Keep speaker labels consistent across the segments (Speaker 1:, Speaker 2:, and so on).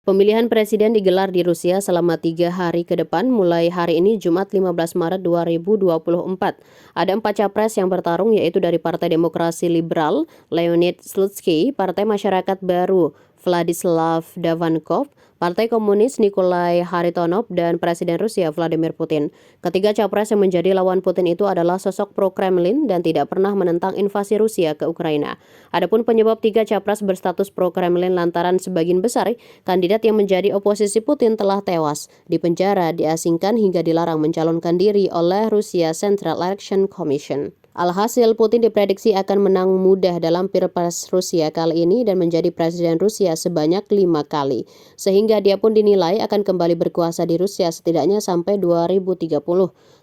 Speaker 1: Pemilihan presiden digelar di Rusia selama 3 hari ke depan mulai hari ini Jumat 15 Maret 2024. Ada 4 capres yang bertarung yaitu dari Partai Demokrasi Liberal, Leonid Slutsky, Partai Masyarakat Baru, Vladislav Davankov, Partai Komunis Nikolai Haritonov, dan Presiden Rusia Vladimir Putin. Ketiga capres yang menjadi lawan Putin itu adalah sosok pro-Kremlin dan tidak pernah menentang invasi Rusia ke Ukraina. Adapun penyebab 3 capres berstatus pro-Kremlin lantaran sebagian besar kandidat yang menjadi oposisi Putin telah tewas, dipenjara, diasingkan hingga dilarang mencalonkan diri oleh Rusia Central Election Commission. Alhasil, Putin diprediksi akan menang mudah dalam Pilpres Rusia kali ini dan menjadi presiden Rusia sebanyak 5 kali. Sehingga dia pun dinilai akan kembali berkuasa di Rusia setidaknya sampai 2030.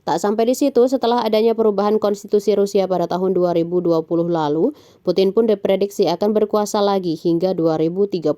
Speaker 1: Tak sampai di situ, setelah adanya perubahan konstitusi Rusia pada tahun 2020 lalu, Putin pun diprediksi akan berkuasa lagi hingga 2036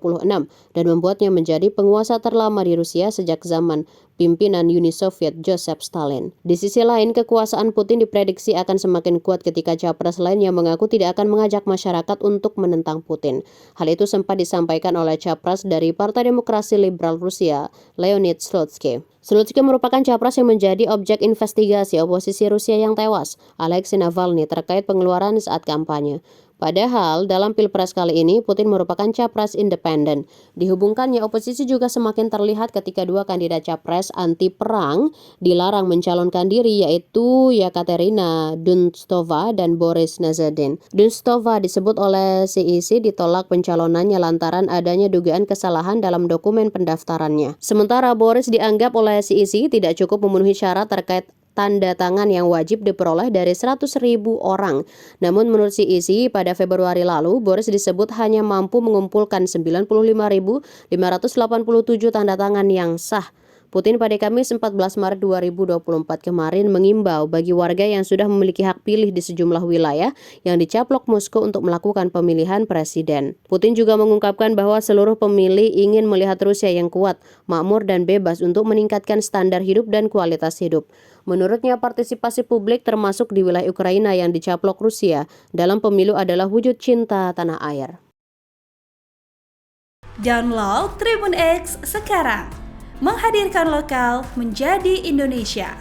Speaker 1: dan membuatnya menjadi penguasa terlama di Rusia sejak zaman pimpinan Uni Soviet Joseph Stalin. Di sisi lain, kekuasaan Putin diprediksi akan semakin kuat ketika capres lain yang mengaku tidak akan mengajak masyarakat untuk menentang Putin. Hal itu sempat disampaikan oleh capres dari Partai Demokrasi Liberal Rusia, Leonid Slutsky. Slutsky merupakan capres yang menjadi objek investigasi oposisi Rusia yang tewas, Alexei Navalny, terkait pengeluaran saat kampanye. Padahal dalam Pilpres kali ini Putin merupakan capres independen. Dihubungkannya oposisi juga semakin terlihat ketika dua kandidat capres anti perang dilarang mencalonkan diri yaitu Yekaterina Dunstova dan Boris Nazardin. Dunstova disebut oleh CIC ditolak pencalonannya lantaran adanya dugaan kesalahan dalam dokumen pendaftarannya. Sementara Boris dianggap oleh CIC tidak cukup memenuhi syarat terkait tanda tangan yang wajib diperoleh dari 100.000 orang. Namun menurut CIC, pada Februari lalu, Boris disebut hanya mampu mengumpulkan 95.587 tanda tangan yang sah. Putin pada Kamis 14 Maret 2024 kemarin mengimbau bagi warga yang sudah memiliki hak pilih di sejumlah wilayah yang dicaplok Moskow untuk melakukan pemilihan presiden. Putin juga mengungkapkan bahwa seluruh pemilih ingin melihat Rusia yang kuat, makmur dan bebas untuk meningkatkan standar hidup dan kualitas hidup. Menurutnya, partisipasi publik termasuk di wilayah Ukraina yang dicaplok Rusia dalam pemilu adalah wujud cinta tanah air.
Speaker 2: Download Tribun X sekarang, menghadirkan lokal menjadi Indonesia.